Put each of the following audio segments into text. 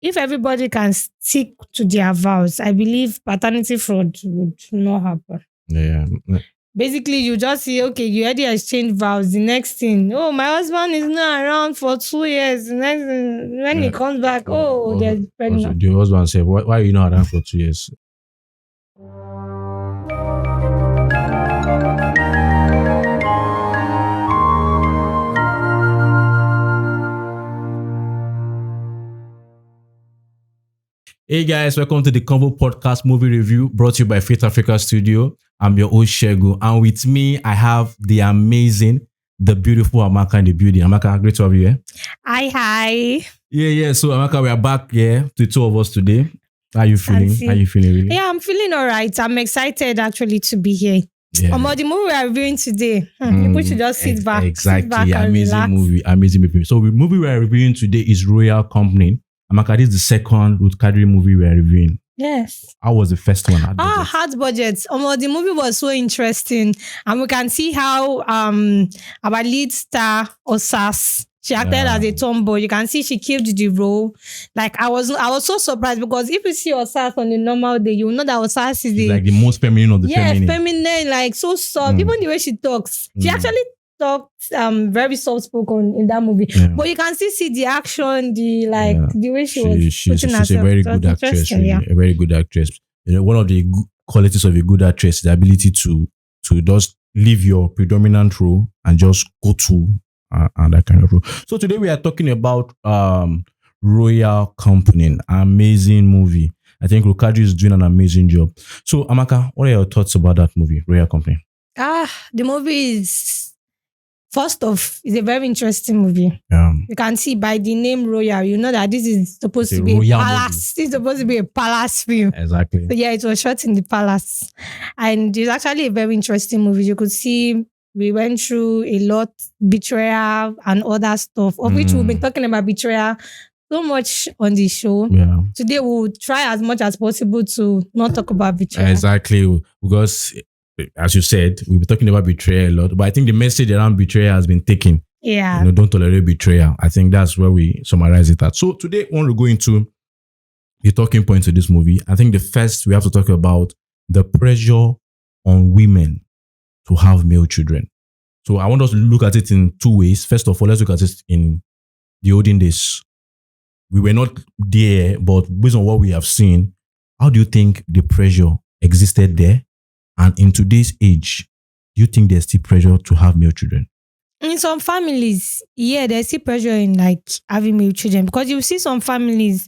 if everybody can stick to their vows, I believe paternity fraud would not happen. Yeah. Basically, you just see, okay, you already exchanged vows. The next thing, oh, my husband is not around for 2 years. The next thing, when he comes back, there's Also, pregnant. the husband said, why are you not around for 2 years? Hey guys, welcome to the Convo Podcast movie review brought to you by Faith Africa Studio. I'm your host Shegu, and with me I have the amazing, the beautiful Amaka in the building. Amaka, great to have you here. Hi. Yeah. So Amaka, we are back here, the two of us today. How are you feeling? Fancy. How are you feeling really? Yeah, I'm feeling all right. I'm excited actually to be here. Yeah. The movie we are reviewing today, people should just sit back. Exactly, sit back and amazing relax. movie. So the movie we are reviewing today is Royal Company. Amaka, this is the second Ruth Kadiri movie we are reviewing. Yes. How was the first one? Hard budget. The movie was so interesting, and we can see how our lead star Osas, she acted as a tomboy. You can see she killed the role. Like I was so surprised because if you see Osas on a normal day, you will know that Osas is like the most feminine of the feminine. Feminine, like so soft. Even the way she talks, she actually talked very soft spoken in that movie. Yeah. But you can still see the action, the way she's a very good actress. Really, a very good actress. You know, one of the qualities of a good actress is the ability to just leave your predominant role and just go to that kind of role. So today we are talking about Royal Company, amazing movie. I think Ruth Kadiri is doing an amazing job. So Amaka, what are your thoughts about that movie, Royal Company? The movie is... First off, it's a very interesting movie. You can see by the name Royal, you know that this is supposed to be a palace. Movie. This is supposed to be a palace film. Exactly. So yeah, it was shot in the palace. And it's actually a very interesting movie. You could see we went through a lot, betrayal and other stuff, of which we've been talking about betrayal so much on the show. Yeah. Today we'll try as much as possible to not talk about betrayal. Exactly. Because as you said, we'll be talking about betrayal a lot, but I think the message around betrayal has been taken. Yeah. Don't tolerate betrayal. I think that's where we summarize it at. So today, I want to go into the talking points of this movie. I think the first, we have to talk about the pressure on women to have male children. So I want us to look at it in two ways. First of all, let's look at it in the olden days. We were not there, but based on what we have seen, how do you think the pressure existed there? And in today's age, do you think there's still pressure to have male children? In some families, yeah, there's still pressure in like having male children, because you see some families,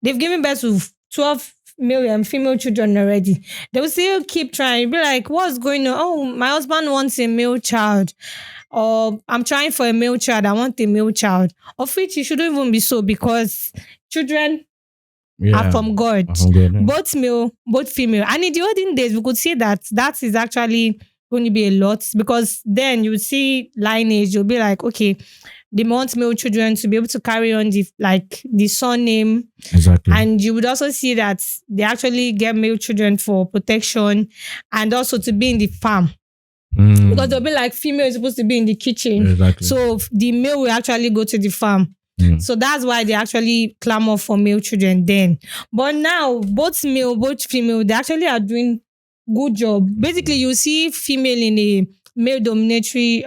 they've given birth to 12 male and female children already. They will still keep trying. Be like, what's going on? Oh, my husband wants a male child. Or I'm trying for a male child. I want a male child. Of which it shouldn't even be so, because children are from God. Both male, both female. And in the olden days, we could see that is actually going to be a lot, because then you see lineage, you'll be like, okay, they want male children to be able to carry on the surname. Exactly. And you would also see that they actually get male children for protection and also to be in the farm. Because they'll be like, female is supposed to be in the kitchen. Exactly. So the male will actually go to the farm. So that's why they actually clamor for male children then. But now, both male, both female, they actually are doing good job. Basically, you see female in a male dominatory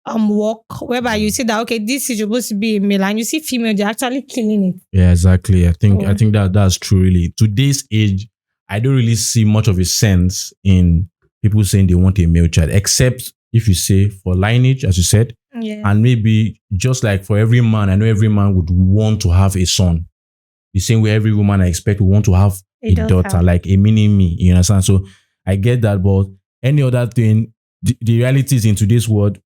work, whereby you see that, okay, this is supposed to be a male, and you see female, they're actually killing it. Yeah, exactly. I think that's true, really. Today's age, I don't really see much of a sense in people saying they want a male child, except if you say for lineage, as you said. Yeah. And maybe just like for every man, I know every man would want to have a son. The same way every woman, I expect, would want to have a daughter, like a mini me. You understand? So I get that, but any other thing, the reality is in today's world,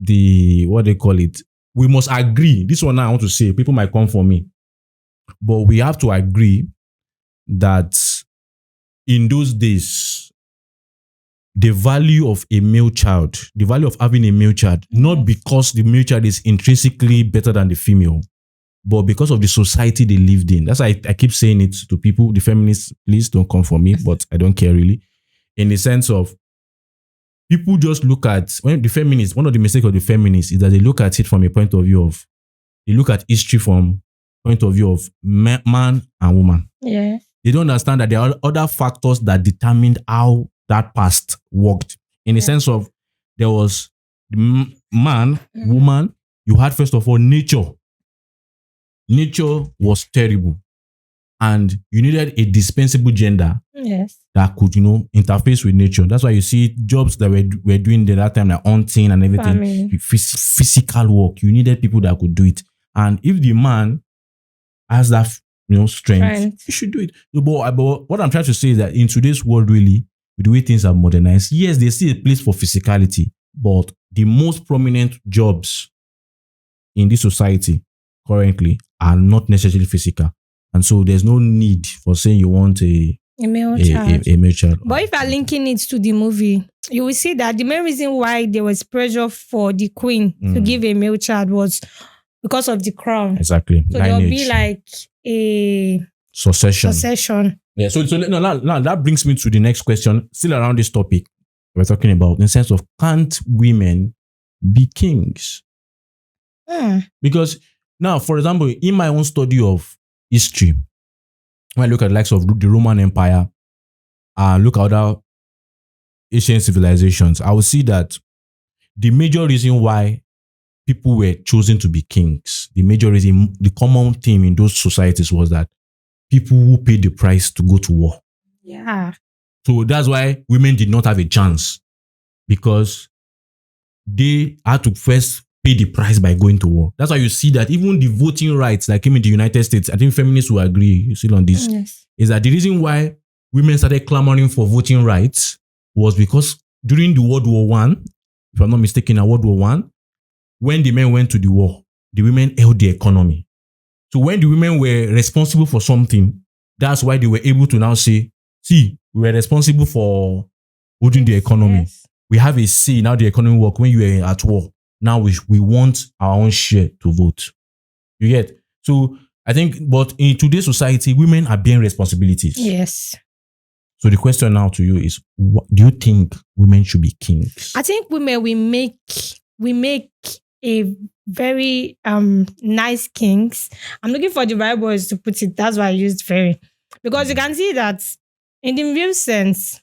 what they call it, we must agree. This one now I want to say, people might come for me, but we have to agree that in those days, the value of a male child, the value of having a male child, not because the male child is intrinsically better than the female, but because of the society they lived in. That's why I keep saying it to people, the feminists, please don't come for me, but I don't care really. In the sense of, people just look at, when the feminists, one of the mistakes of the feminists is that they look at it from a point of view of, they look at history from point of view of man and woman. Yeah. They don't understand that there are other factors that determined how that past worked. In the sense of there was man, woman, you had first of all nature. Nature was terrible. And you needed a dispensable gender that could, interface with nature. That's why you see jobs that we're doing that time, like hunting and everything, physical work. You needed people that could do it. And if the man has that, strength, you should do it. But what I'm trying to say is that in today's world, really, with the way things are modernized, yes, they see a place for physicality, but the most prominent jobs in this society currently are not necessarily physical. And so there's no need for saying you want a male child. But if you're linking it to the movie, you will see that the main reason why there was pressure for the queen to give a male child was because of the crown. Exactly. So there'll be like a succession. Yeah. So now that brings me to the next question, still around this topic we're talking about, in the sense of, can't women be kings? Because now, for example, in my own study of history, when I look at the likes of the Roman Empire and look at other ancient civilizations, I will see that the major reason why people were chosen to be kings, the common theme in those societies was that people who paid the price to go to war. Yeah. So that's why women did not have a chance, because they had to first pay the price by going to war. That's why you see that even the voting rights that came in the United States, I think feminists will agree, you see on this, is that the reason why women started clamoring for voting rights was because during the World War I, if I'm not mistaken, World War I, when the men went to the war, the women held the economy. So when the women were responsible for something, that's why they were able to now say, see, we were responsible for holding the economy. Yes. We have a say in how the economy works when you are at war. Now we want our own share to vote. You get? So I think, but in today's society, women are bearing responsibilities. Yes. So the question now to you is, do you think women should be kings? I think women, we make a very nice kings. I'm looking for the right words to put it. That's why I used very. Because you can see that in the real sense,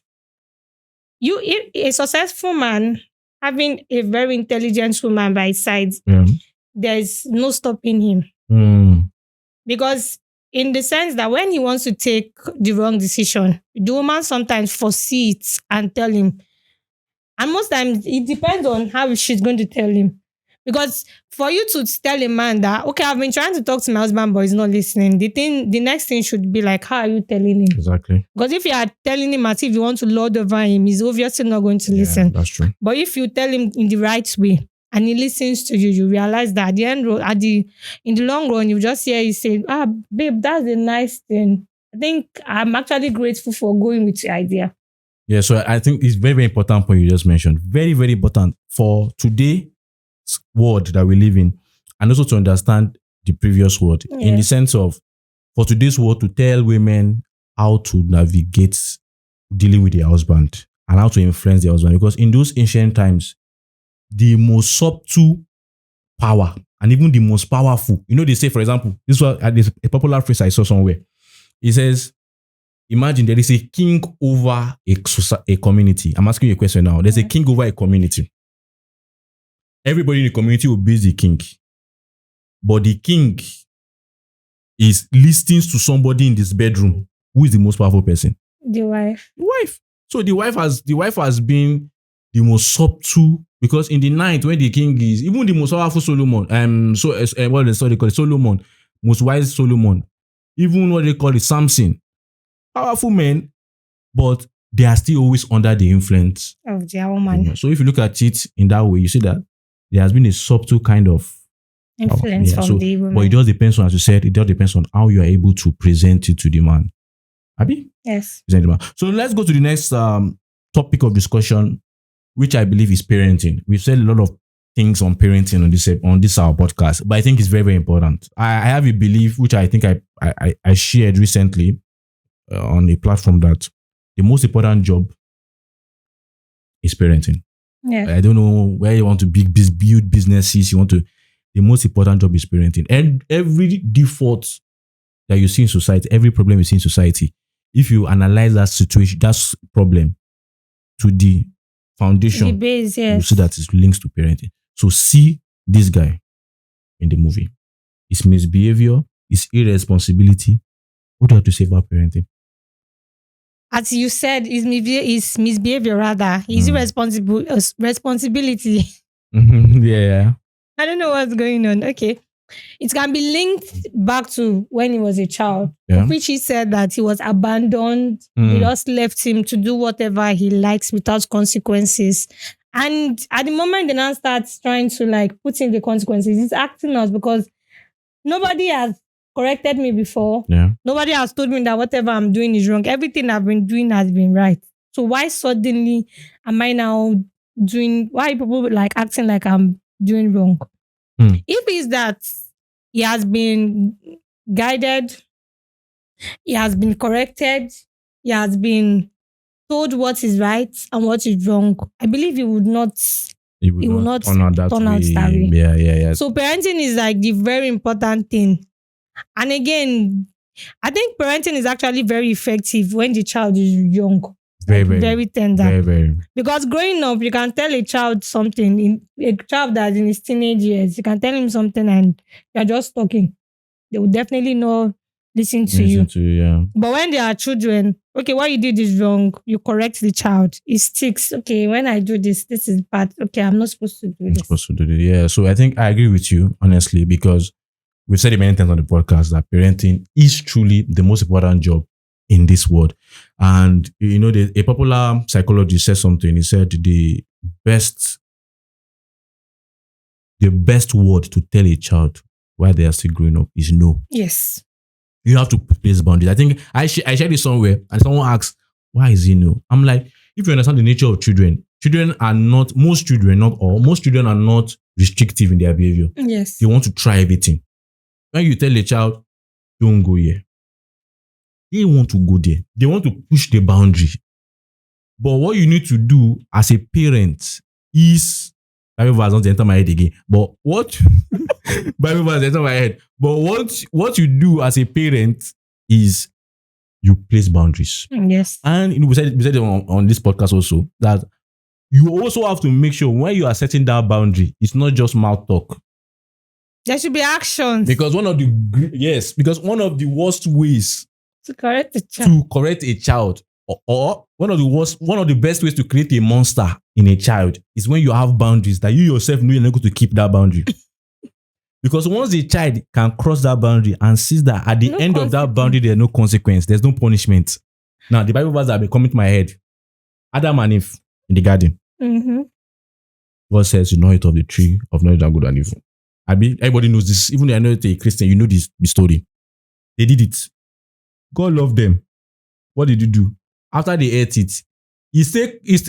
a successful man having a very intelligent woman by his side, there's no stopping him. Because in the sense that when he wants to take the wrong decision, the woman sometimes foresee it and tell him. And most times, it depends on how she's going to tell him. Because for you to tell a man that, okay, I've been trying to talk to my husband, but he's not listening, the next thing should be like, how are you telling him? Exactly. Because if you are telling him as if you want to lord over him, he's obviously not going to listen. That's true. But if you tell him in the right way and he listens to you, you realize that at the end, in the long run, you just hear he say, babe, that's a nice thing. I think I'm actually grateful for going with your idea. Yeah, so I think it's very, very important point you just mentioned. Very, very important for today's world that we live in, and also to understand the previous world, in the sense of, for today's world, to tell women how to navigate dealing with their husband and how to influence their husband. Because in those ancient times, the most subtle power and even the most powerful, they say, for example, this was a popular phrase I saw somewhere. It says, imagine there is a king over a community. I'm asking you a question now. There's a king over a community. Everybody in the community obeys the king. But the king is listening to somebody in this bedroom. Who is the most powerful person? The wife. The wife. So the wife has been the most subtle, because in the night when the king is, even the most powerful Solomon, Solomon, most wise Solomon, even what they call it, Samson, powerful men, but they are still always under the influence of their woman. So if you look at it in that way, you see that there has been a subtle kind of influence from the woman. But it just depends on, as you said, it just depends on how you are able to present it to the man. Abi? Yes. So let's go to the next topic of discussion, which I believe is parenting. We've said a lot of things on parenting on this our podcast, but I think it's very, very important. I have a belief, which I think I shared recently on a platform, that the most important job is parenting. Yeah. I don't know where you want to build businesses. You want to. the most important job is parenting. And every default that you see in society, every problem you see in society, if you analyze that situation, that problem to the foundation, The base, you yes. see that it links to parenting. So see this guy in the movie. His misbehavior, his irresponsibility. What do you have to say about parenting? As you said, his misbehavior rather. His irresponsible responsibility. Yeah. I don't know what's going on. Okay. It can be linked back to when he was a child, Yeah. of which he said that he was abandoned. They just left him to do whatever he likes without consequences. And at the moment they now start trying to like put in the consequences, he's acting out because nobody has corrected me before. Yeah. Nobody has told me that whatever I'm doing is wrong. Everything I've been doing has been right. So why suddenly am I now why are people like acting like I'm doing wrong? If it's that he has been guided, he has been corrected, he has been told what is right and what is wrong, I believe he would not turn out that way. Yeah. So parenting is like the very important thing. And again, I think parenting is actually very effective when the child is young. Very tender. Very. Because growing up, you can tell a child something, a child that's in his teenage years, you can tell him something and you're just talking. They will definitely not listen to you. Yeah. But when they are children, okay, what you did is wrong. You correct the child. It sticks. Okay, when I do this is bad. Okay, I'm not supposed to do this. Yeah. So I think I agree with you, honestly, because we've said it many times on the podcast that parenting is truly the most important job in this world. And, you know, a popular psychologist said something. He said the best word to tell a child while they are still growing up is no. Yes. You have to place boundaries. I think I shared it somewhere and someone asked, why is he no? I'm like, if you understand the nature of children are not, most children, not all, most children are not restrictive in their behavior. Yes. They want to try everything. When you tell a child, don't go here, they want to go there. They want to push the boundary. But what you need to do as a parent is, Bible verse doesn't enter my head again. But what Bible verse enter my head. But what you do as a parent is you place boundaries. Yes. And you know, we said it on this podcast also that you also have to make sure when you are setting that boundary, it's not just mouth talk. There should be actions. Because one of the worst ways to correct a child. Or one of the best ways to create a monster in a child is when you have boundaries that you yourself know you're not going to keep that boundary. Because once a child can cross that boundary and sees that at the end of that boundary there's no consequence, there's no punishment. Now the Bible verse that will come into my head, Adam and Eve in the garden. Mm-hmm. God says you know it of the tree of knowledge of good and evil. Everybody knows this. Even though I know it's a Christian, you know this story. They did it. God loved them. What did he do? After they ate it,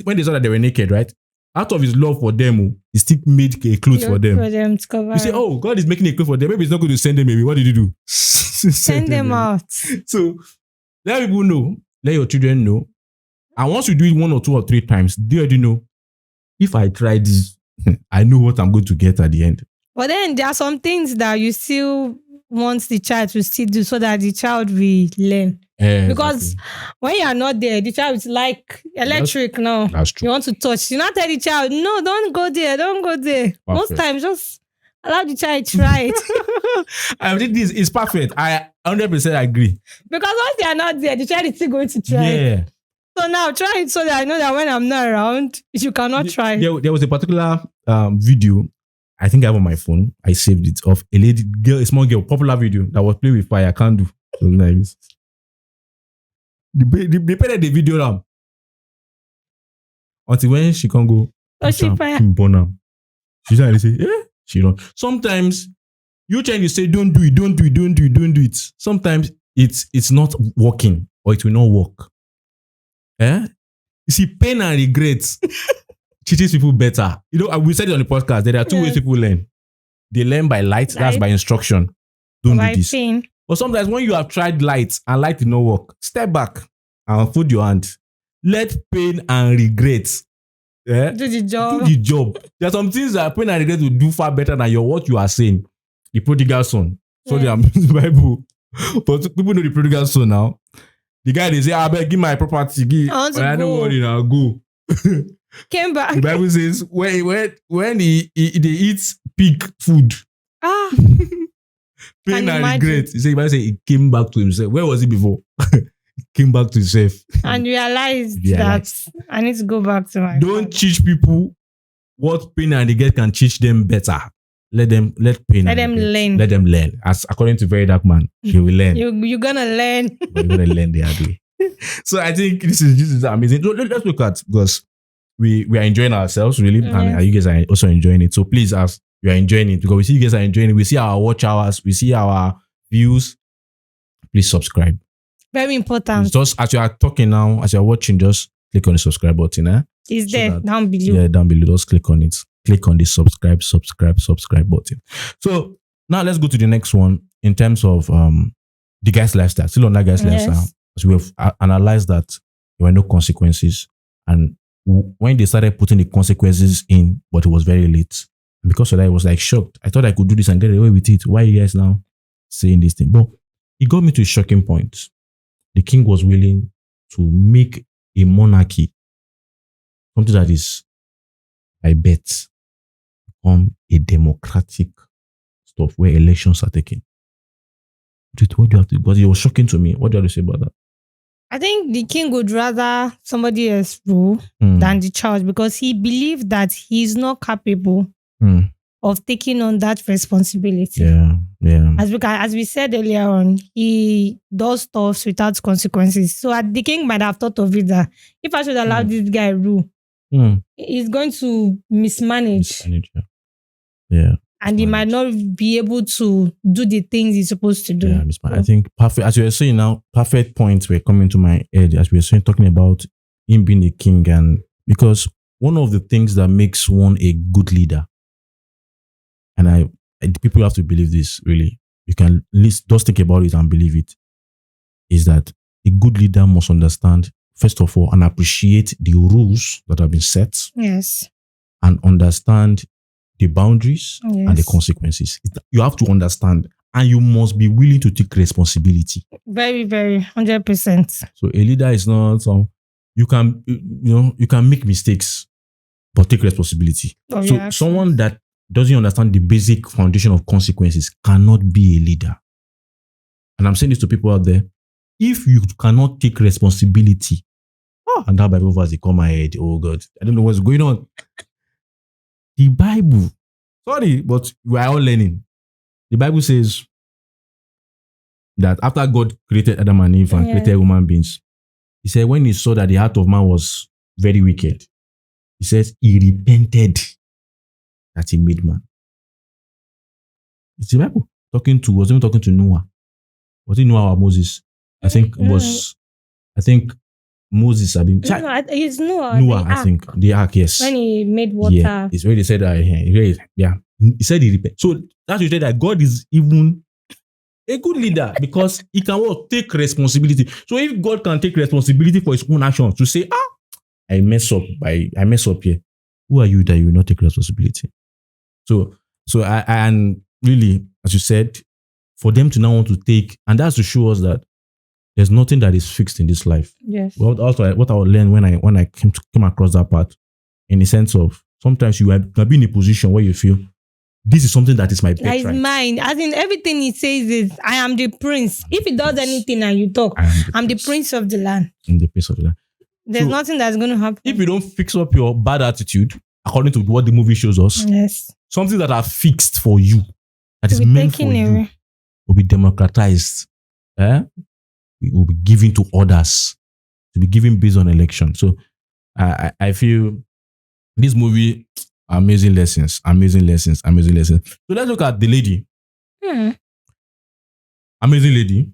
when they saw that they were naked, right? Out of his love for them, he still made a clothes for them. To cover. You say, oh, God is making a clothes for them. Maybe he's not going to send them. Maybe what did he do? Send them out. So let people know. Let your children know. And once you do it 1 or 2 or 3 times, they already know. If I try this, I know what I'm going to get at the end. But then there are some things that you still want the child to still do so that the child will learn. Because when you are not there, the child is like electric now. That's true. You want to touch. You not tell the child, no, don't go there. Perfect. Most times, just allow the child try it. I think this is perfect. I 100% agree. Because once they are not there, the child is still going to try. Yeah. So now try it so that I know that when I'm not around, you cannot try. There was a particular video, I think I have on my phone. I saved it, of a small girl, popular video that was playing with fire. I can't do. So nice. They painted the video now. Until when she can go. She fire. She trying to say, she don't. Sometimes you trying to say, don't do it. Sometimes it's not working or it will not work. You see, pain and regrets teaches people better. You know, we said it on the podcast. There are 2 ways people learn. They learn by light. That's by instruction. Don't do this. Pain. But sometimes when you have tried light and light did not work, step back and fold your hand. Let pain and regrets Do the job. Do the job. There are some things that Pain and Regret will do far better than what you are saying. The prodigal son. Sorry, I'm using the Bible. But people know the prodigal son now. The guy, they say, I better give my property. I don't worry now, go. Came back. The Bible says, when they eat pig food, Pain and Regret. He said, he came back to himself. Where was he before? Came back to himself. And realized that I need to go back to my Don't teach people what Pain and Regret can teach them better. Let Pain let them learn. Let them learn. As according to Very Dark Man, he will learn. You're gonna learn. You're gonna learn the hard way. So I think this is amazing. So let's look at, because we are enjoying ourselves really, and you guys are also enjoying it. So please, as you are enjoying it, because we see you guys are enjoying it, we see our watch hours, we see our views. Please subscribe. Very important. Just as you are talking now, as you are watching, just click on the subscribe button. It's so there down below. Yeah, down below. Just click on it. Click on the subscribe button. So now let's go to the next one in terms of the guy's lifestyle. Still on that guy's lifestyle. So we have analyzed that there were no consequences, and when they started putting the consequences in, but it was very late. And because of that, I was like shocked. I thought I could do this and get away with it. Why are you guys now saying this thing? But it got me to a shocking point. The king was willing to make a monarchy something that is, I bet, become a democratic stuff where elections are taken. What do you have to? Because it was shocking to me. What do you have to say about that? I think the king would rather somebody else rule than the child, because he believed that he's not capable of taking on that responsibility. Yeah. As we said earlier on, he does stuff without consequences. So the king might have thought of it that if I should allow this guy rule, he's going to mismanage. Yeah. And he might not be able to do the things he's supposed to do. Yeah, I think perfect. As you were saying now, perfect points were coming to my head as we were saying, talking about him being a king. And because one of the things that makes one a good leader, and people have to believe this really, you can just think about it and believe it, is that a good leader must understand, first of all, and appreciate the rules that have been set. Yes. And understand the boundaries and the consequences. You have to understand, and you must be willing to take responsibility. Very, very 100%. So a leader is not you can make mistakes, but take responsibility. So someone that doesn't understand the basic foundation of consequences cannot be a leader. And I'm saying this to people out there: if you cannot take responsibility, and that Bible verse they come my head. Oh God, I don't know what's going on. The Bible, sorry, but we are all learning. The Bible says that after God created Adam and Eve and created human beings, he said when he saw that the heart of man was very wicked, he says he repented that he made man. It's the Bible was even talking to Noah. Was it Noah or Moses? I think it was. I think Moses had been. It's Noah. Noah, I think. The ark, yes. When he made water. Yeah, it's where they said that. He said he repented. So that's you say that God is even a good leader because he can take responsibility. So if God can take responsibility for his own actions to say, I mess up here. Who are you that you will not take responsibility? So I and really, as you said, for them to now want to take, and that's to show us that there's nothing that is fixed in this life. Yes. Well, also what I learned when I came across that part, in the sense of sometimes you can be in a position where you feel this is something that is my birthright. That is mine. As in everything he says is, I am the prince. If he does anything and you talk, I'm the prince of the land. I'm the prince of the land. There's nothing that's going to happen. If you don't fix up your bad attitude, according to what the movie shows us, something that are fixed for you, that is meant for you, will be democratized. It will be given to others, to be given based on election. So I feel this movie, amazing lessons. So let's look at the lady. Amazing lady.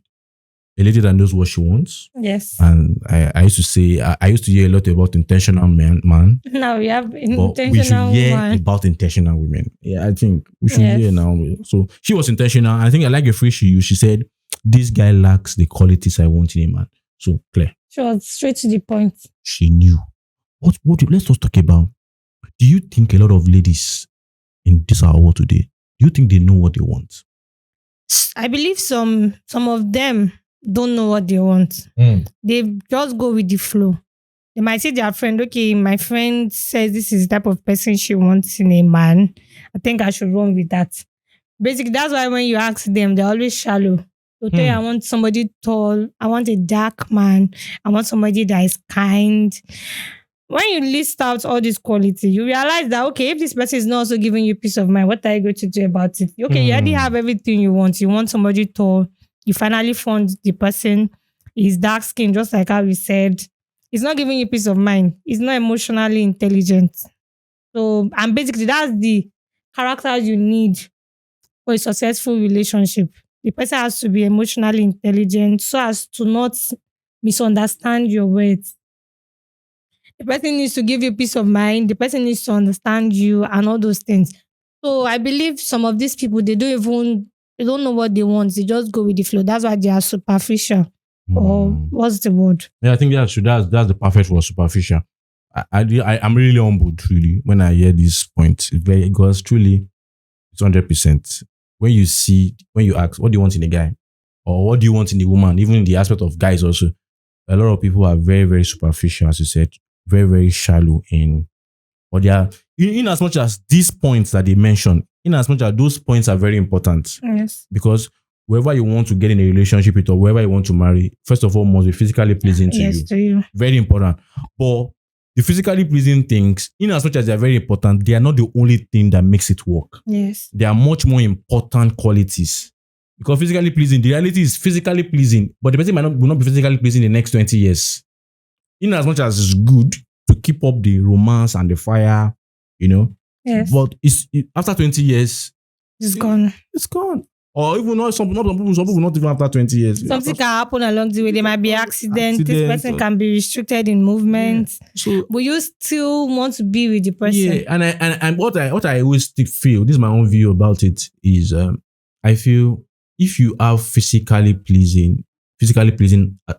A lady that knows what she wants. Yes. And I used to say, I used to hear a lot about intentional man. Now we have intentional woman. We should hear about intentional women. Yeah, I think we should hear now. So she was intentional. I think I like a phrase she used. She said, this guy lacks the qualities I want in a man. So, Claire. She was straight to the point. She knew. Let's just talk about do you think a lot of ladies in this our world today, do you think they know what they want? I believe some of them don't know what they want. They just go with the flow. They might say their friend, okay, my friend says this is the type of person she wants in a man. I think I should run with that. Basically, that's why when you ask them, they're always shallow. They'll tell you, I want somebody tall. I want a dark man. I want somebody that is kind. When you list out all these qualities, you realize that, okay, if this person is not also giving you peace of mind, what are you going to do about it? Okay, you already have everything you want. You want somebody tall. You finally found the person. He's dark skinned, just like how we said. He's not giving you peace of mind. He's not emotionally intelligent. So, and basically, that's the characters you need for a successful relationship. The person has to be emotionally intelligent so as to not misunderstand your words. The person needs to give you peace of mind. The person needs to understand you and all those things. So I believe some of these people, they don't know what they want. They just go with the flow. That's why they are superficial. Or what's the word? Yeah, I think that's true. That's the perfect word, superficial. I'm really humbled, really, when I hear this point. Because truly, it's 100%. When you ask, what do you want in a guy? Or what do you want in a woman? Even in the aspect of guys also, a lot of people are very, very superficial, as you said, very, very shallow or they are, in as much as these points that they mentioned, in as much as those points are very important. Yes. Because whoever you want to get in a relationship with or whoever you want to marry, first of all, must be physically pleasing to you. Very important. But the physically pleasing things, in as much as they are very important, they are not the only thing that makes it work. Yes. They are much more important qualities. Because physically pleasing, the reality is physically pleasing, but the person will not be physically pleasing in the next 20 years. In as much as it's good to keep up the romance and the fire, Yes. But after 20 years, it's gone. It's gone. Or even not some people not even after 20 years. Something can happen along the way. There might be accident. This person can be restricted in movement. Yeah. So, but you still want to be with the person. Yeah, and what I always feel, this is my own view about it, is I feel if you have physically pleasing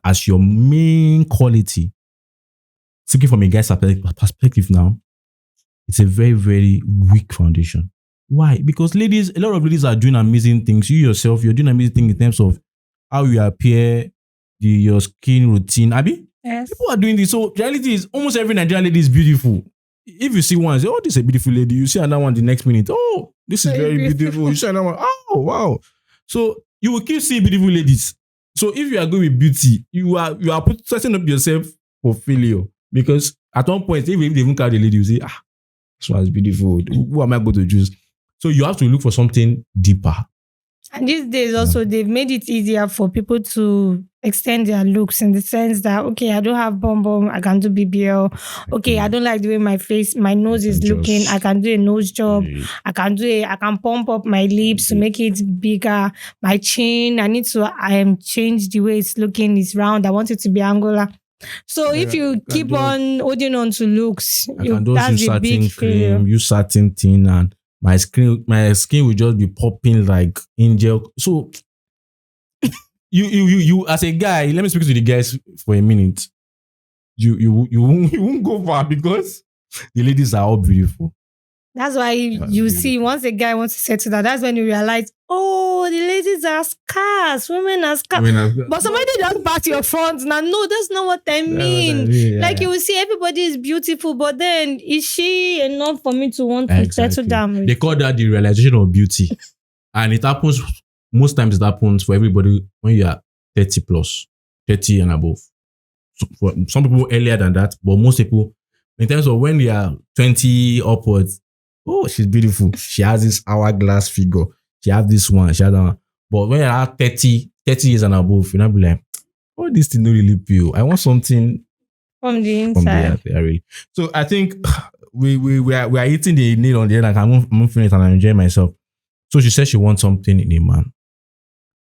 as your main quality, speaking from a guy's perspective now, it's a very, very weak foundation. Why? Because a lot of ladies are doing amazing things. You yourself, you're doing amazing things in terms of how you appear, your skin routine. Abi? Yes. People are doing this. So the reality is almost every Nigerian lady is beautiful. If you see one, say, oh, this is a beautiful lady. You see another one the next minute. Oh, this is very beautiful. You see another one. Oh, wow. So you will keep seeing beautiful ladies. So if you are going with beauty, you are setting up yourself for failure. Because at one point, if they even carry the lady, you say, this one is beautiful. Who am I going to choose? So you have to look for something deeper. And these days also, they've made it easier for people to extend their looks in the sense that, okay, I don't have bum, I can do BBL. Okay, I don't like the way my nose is looking. I can do a nose job. I can pump up my lips to make it bigger. My chin, I need to change the way it's looking. It's round. I want it to be angular. So if you keep on holding on to looks, that's a big failure. Use certain thing and my skin will just be popping like angel. So you as a guy, let me speak to the guys for a minute. You won't go far because the ladies are all beautiful. That's why you see once a guy wants to settle down, that's when you realize, oh, the ladies are scarce, women are scarce. But somebody just pat your front. Now, no, that's not what I mean. Like you will see everybody is beautiful, but then is she enough for me to want to settle down with? They call that the realization of beauty. And it happens, most times it happens for everybody when you are 30 plus, 30 and above. So for some people earlier than that, but most people, in terms of when they are 20 upwards, oh, she's beautiful. She has this hourglass figure. She has this one. She has that one. But when you are 30 years and above, you'll not be like, oh, this thing don't really pure. I want something from the inside. Really. So I think we are hitting the nail on the head. Like I'm feeling it and I'm enjoying myself. So she said she wants something in a man.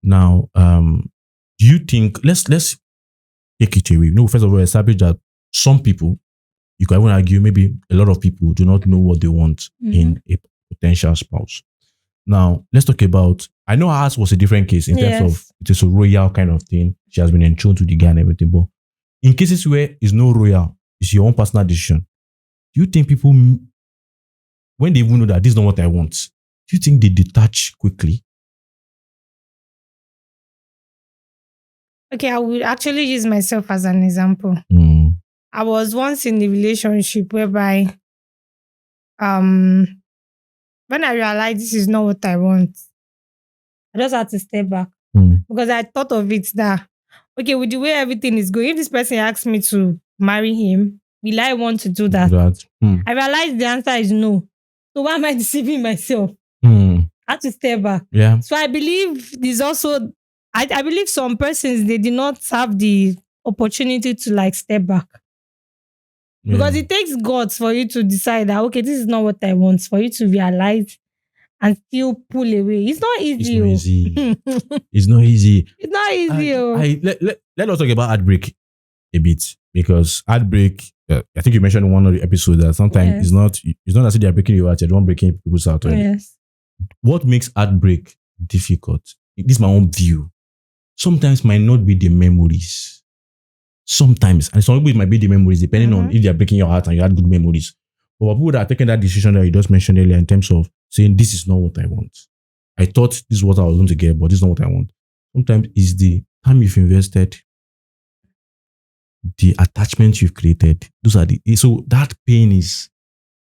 Now, do you think let's take it away? First of all, establish that some people, you can even argue maybe a lot of people do not know what they want in a potential spouse. Now, let's talk about, I know ours was a different case in terms of it is a royal kind of thing. She has been enthroned to the guy and everything. But in cases where it's no royal, it's your own personal decision. Do you think people when they even know that this is not what I want, do you think they detach quickly? Okay, I would actually use myself as an example. I was once in a relationship whereby when I realized this is not what I want, I just had to step back. Because I thought of it that, okay, with the way everything is going, if this person asks me to marry him, will I want to do that? I realized the answer is no. So why am I deceiving myself? I had to step back. Yeah. So I believe there's also, I believe some persons, they did not have the opportunity to like step back. Yeah. Because it takes guts for you to decide that, okay, this is not what I want, for you to realize and still pull away. It's not easy. It's not easy. It's not easy. Let us talk about heartbreak a bit, because heartbreak, I think you mentioned in one of the episodes that sometimes it's not as if they're breaking your heart, you're the one breaking people's heart. Yes. What makes heartbreak difficult? This is my own view. Sometimes might not be the memories. Sometimes, and some people it might be the memories, depending on if they're breaking your heart and you had good memories. But for people that are taking that decision that you just mentioned earlier in terms of saying, this is not what I want. I thought this is what I was going to get, but this is not what I want. Sometimes it's the time you've invested, the attachment you've created. So that pain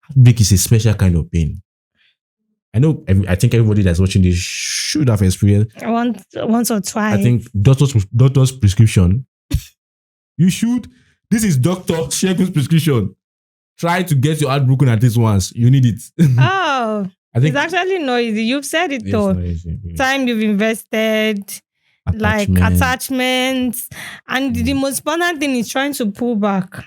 heartbreak is a special kind of pain. I think everybody that's watching this should have experienced once or twice. I think doctor's prescription. You should. This is Dr. Shegun's prescription. Try to get your heart broken at least once. You need it. Oh, I think it's actually not easy. You've said it though. Time you've invested, like attachments, and the most important thing is trying to pull back.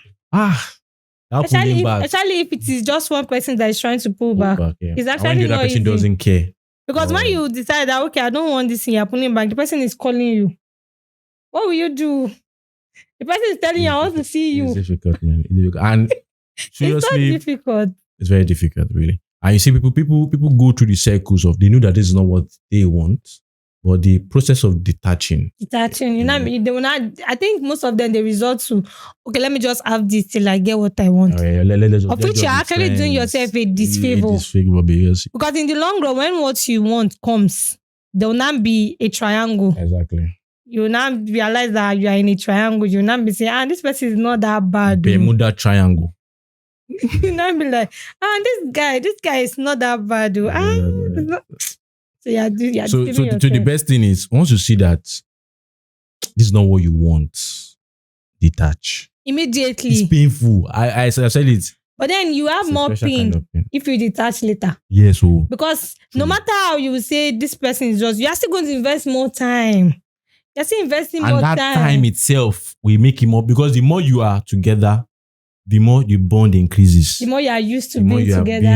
Especially if it is just one person that is trying to pull back. It's actually not easy. Person doesn't care. Because when you decide that, okay, I don't want this thing, you're pulling back, the person is calling you. What will you do? The person is telling you, I want to see you. It's difficult, man. And seriously, it's so difficult. It's very difficult, really. And you see, people go through the circles of, they know that this is not what they want, but the process of detaching. You know, they will not. I think most of them, they resort to, okay, let me just have this till I get what I want. Of which you're actually doing yourself a disfavor. Because in the long run, when what you want comes, there will not be a triangle. Exactly. You will not realize that you are in a triangle. You will not be saying, this person is not that bad. Bermuda Triangle. You not be like, this guy is not that bad. So the best thing is, once you see that this is not what you want, detach immediately. It's painful. I said it. But then you have more pain, kind of pain if you detach later. Yes. Because no matter how you say this person is just, you are still going to invest more time. You're still investing more time. And that time itself will make it more, because the more you are together, the more the bond increases. The more you are used to being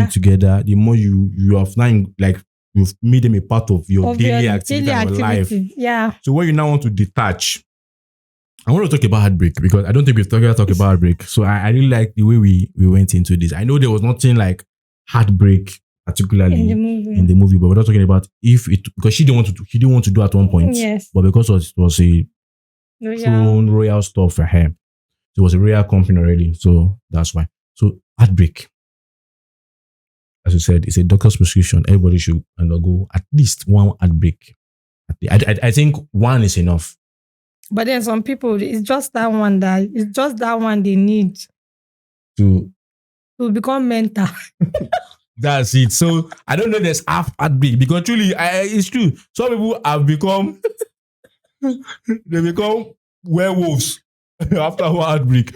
together. The more you have now, like, you've made them a part of your daily activity and your life. Yeah. So when you now want to detach, I want to talk about heartbreak, because I don't think we've talked about heartbreak. So I really like the way we went into this. I know there was nothing like heartbreak particularly in the movie, but we're not talking about because she didn't want to do at one point. Yes. But because it was a royal stuff for her. It was a royal company already. So that's why. So heartbreak, as you said, it's a doctor's prescription. Everybody should undergo at least one heartbreak. I think one is enough. But then some people, it's just that one they need to become mental. That's it. So I don't know if there's half heartbreak, because truly, it's true. Some people have become they become werewolves after one heartbreak.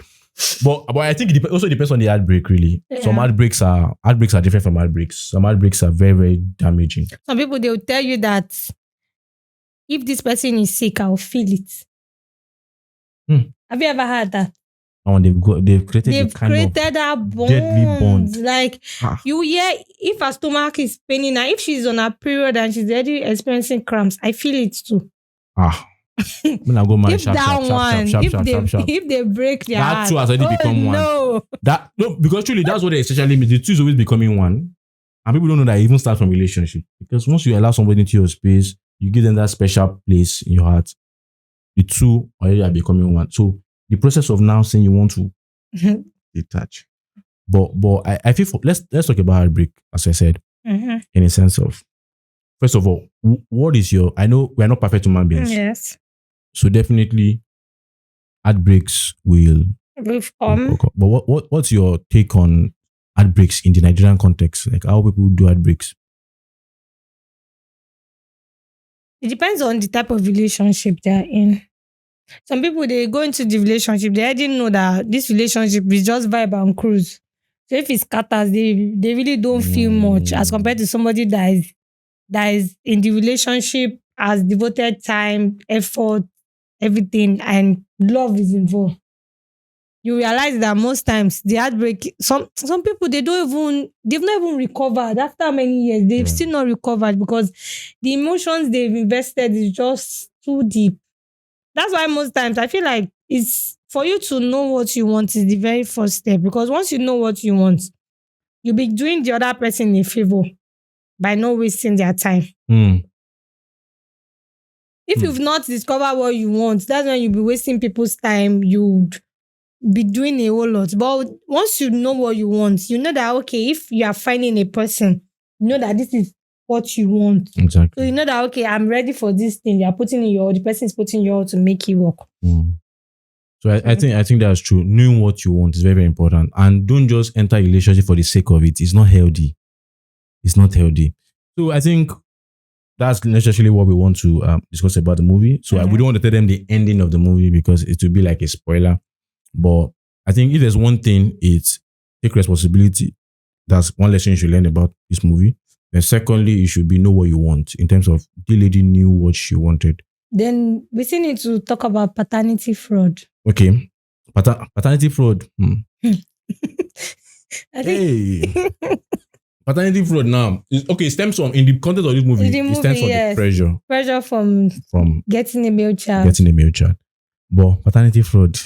But I think it also depends on the heartbreak, really. Yeah. Some heartbreaks are different from heartbreaks. Some heartbreaks are very, very damaging. Some people, they will tell you that if this person is sick, I'll feel it. Have you ever heard that? And they've created that bond. Deadly bond. Like, you hear, if her stomach is paining her, if she's on her period and she's already experiencing cramps, I feel it too. When I go man, if they break their heart, that two has already become one. Because truly, that's what they essentially mean. The two is always becoming one. And people don't know that it even starts from relationship. Because once you allow somebody into your space, you give them that special place in your heart. The two already are becoming one. So the process of now saying you want to detach, But I feel let's talk about heartbreak, as I said, Mm-hmm. in a sense of, first of all, what is your, I know we are not perfect human beings. Yes. So definitely heartbreaks will With occur. But what's your take on heartbreaks in the Nigerian context? Like how people do heartbreaks? it depends on the type of relationship they're in. Some people they go into the relationship, they didn't know that this relationship is just vibe and cruise. So if it scatters, they really don't feel much as compared to somebody that is in the relationship, has devoted time, effort, everything, and love is involved. You realize that most times the heartbreak, some people they've not even recovered after many years. They've Yeah. still not recovered because the emotions they've invested is just too deep. That's why most times I feel like it's for you to know what you want is the very first step. Because once you know what you want, you'll be doing the other person a favor by not wasting their time. If you've not discovered what you want, that's when you'll be wasting people's time. You'd be doing a whole lot. But once you know what you want, you know that okay, if you are finding a person, you know that this is what you want. Exactly. So you know that okay, I'm ready for this thing. You're putting in the person is putting your all to make it work. So I think that's true. Knowing what you want is very, very important. And don't just enter a relationship for the sake of it. It's not healthy. It's not healthy. So I think that's necessarily what we want to discuss about the movie. So we don't want to tell them the ending of the movie because it will be like a spoiler. But I think if there's one thing, it's take responsibility. That's one lesson you should learn about this movie. And secondly, you should know what you want in terms of the lady knew what she wanted. Then we still need to talk about paternity fraud. Okay. Paternity fraud. Hey. Paternity fraud now. It stems from, in the context of this movie, it stems from the pressure. Pressure from getting a male child. But paternity fraud.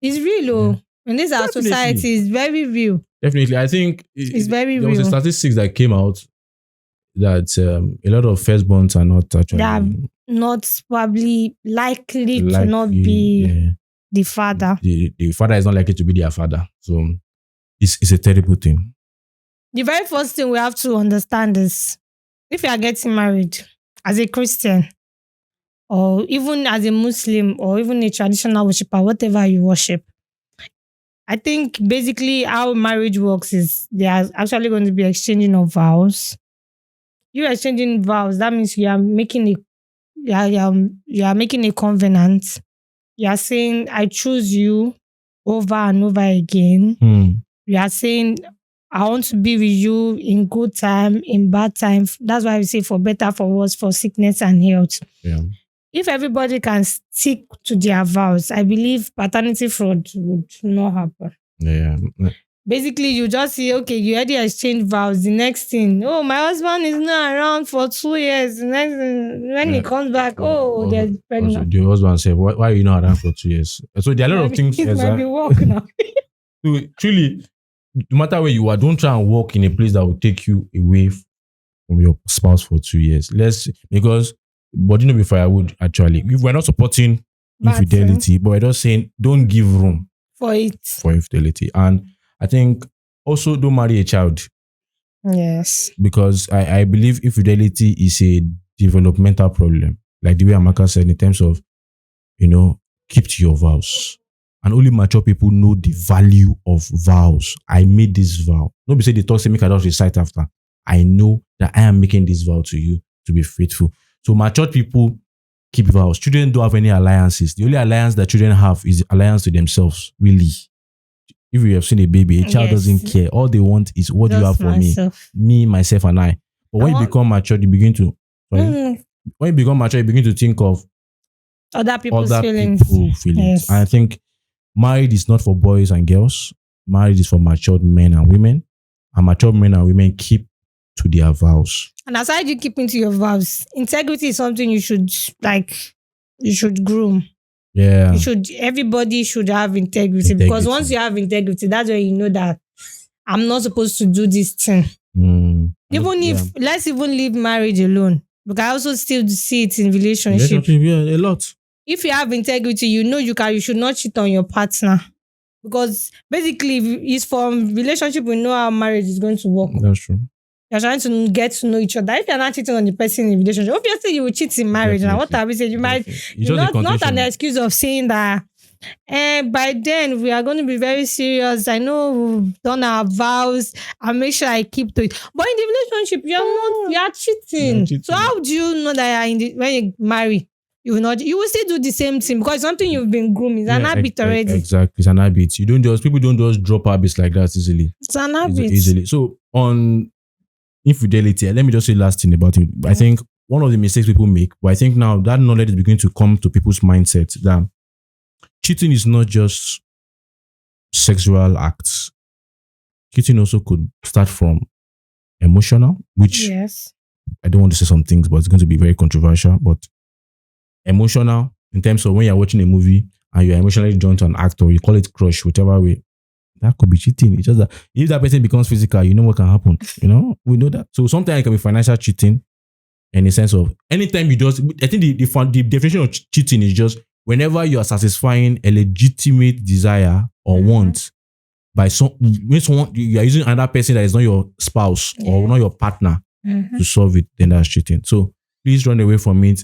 It's real, though. In this our society, it's very real. Definitely. I think it's very real. There was a statistics that came out that a lot of firstborns are not actually... They are not probably likely to not be the father. The father is not likely to be their father. So it's a terrible thing. The very first thing we have to understand is if you are getting married as a Christian or even as a Muslim or even a traditional worshiper, whatever you worship, I think basically how marriage works is they are actually going to be exchanging of vows. You are exchanging vows. That means you are making a covenant. You are saying, I choose you over and over again. You are saying, I want to be with you in good time, in bad time. That's why we say for better, for worse, for sickness and health. Yeah. If everybody can stick to their vows, I believe paternity fraud would not happen. Yeah. Basically, you just see, okay, you already exchanged vows. The next thing, oh, my husband is not around for 2 years. The next thing, when he comes back, there's pregnant. The husband said, why are you not around for 2 years? So there are a lot of things. It might be work now. So truly, no matter where you are, don't try and work in a place that will take you away from your spouse for 2 years. Because body no be firewood, actually. We're not supporting infidelity, but we're just saying don't give room for infidelity. And I think also don't marry a child. Yes. Because I believe infidelity is a developmental problem. Like the way Amaka said, in terms of, keep to your vows. And only mature people know the value of vows. I made this vow. Nobody say they talk, say make I just recite after. I know that I am making this vow to you to be faithful. So mature people keep vows. Children don't have any alliances. The only alliance that children have is alliance to themselves, really. If you have seen a baby, a child doesn't care. All they want is what do you have for me, myself, and I. But when you become mature, you begin to when you become mature, you begin to think of other people's feelings. Yes. And I think marriage is not for boys and girls. Marriage is for matured men and women. And matured men and women keep to their vows. And aside you keeping to your vows, integrity is something you should groom. Yeah. Everybody should have integrity. Because once you have integrity, that's when you know that I'm not supposed to do this thing. Let's even leave marriage alone. Because I also still see it in relationship. Yeah, a lot. If you have integrity, you should not cheat on your partner. Because basically, it's from relationship, we know how marriage is going to work. That's true. You're trying to get to know each other. If you're not cheating on the person in relationship, obviously you will cheat in marriage. Now, what have we said? You might not an excuse of saying that. And by then we are going to be very serious. I know we've done our vows. I'll make sure I keep to it. But in the relationship, you are cheating. So how do you know that when you marry, you will still do the same thing because it's something you've been grooming. It's an habit already. Exactly. It's an habit. People don't just drop habits like that easily. It's an habit. Easily. So on infidelity, let me just say last thing about it. I think one of the mistakes people make, but I think now that knowledge is beginning to come to people's mindset that cheating is not just sexual acts. Cheating also could start from emotional, which I don't want to say some things, but it's going to be very controversial. But emotional, in terms of when you're watching a movie and you're emotionally drawn to an actor, you call it crush, whichever way, that could be cheating. It's just that if that person becomes physical, you know what can happen. We know that. So sometimes it can be financial cheating in the sense of anytime you just, I think the definition of cheating is just whenever you are satisfying a legitimate desire or want by someone, you are using another person that is not your spouse or not your partner to solve it, then that's cheating. So please run away from it.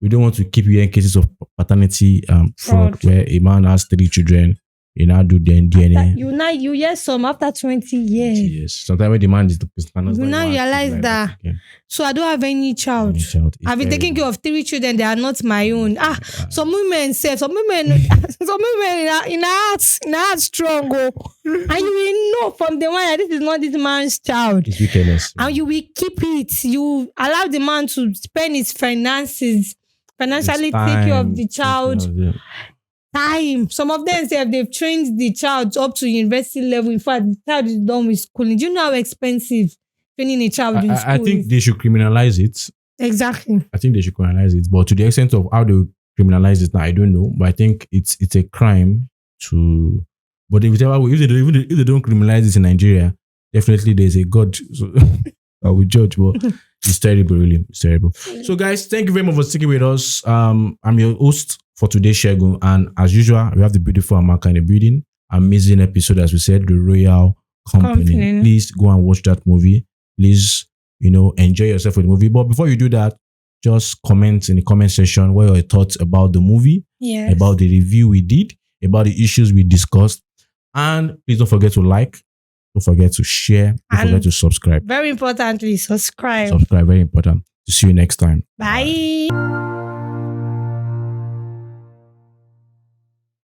We don't want to keep hearing cases of paternity fraud where a man has 3 children. You now do DNA. You hear some after 20 years. Yes. Sometimes when the man is the person, you now realize that. So I don't have any child. I've been taking care of 3 children. They are not my own. Some women in heart strong. And you will know from the one that this is not this man's child. It's wickedness. And you will keep it. You allow the man to spend his finances, financially take care of the child. Time. Some of them say they've trained the child up to university level. In fact, the child is done with schooling. Do you know how expensive training a child in school I think they should criminalize it. Exactly. I think they should criminalize it. But to the extent of how they criminalize it now, I don't know. But I think it's a crime to... But if they don't criminalize it in Nigeria, definitely there's a God. So I will judge, but it's terrible, really. It's terrible. So guys, thank you very much for sticking with us. I'm your host for today's Shegun, and as usual, we have the beautiful Amaka in the building. Amazing episode, as we said, The Royal Company. Please go and watch that movie. Please, enjoy yourself with the movie. But before you do that, just comment in the comment section what your thoughts about the movie, about the review we did, about the issues we discussed, and please don't forget to like, don't forget to share, don't forget to subscribe. Very importantly, subscribe. Subscribe, very important. To see you next time. Bye.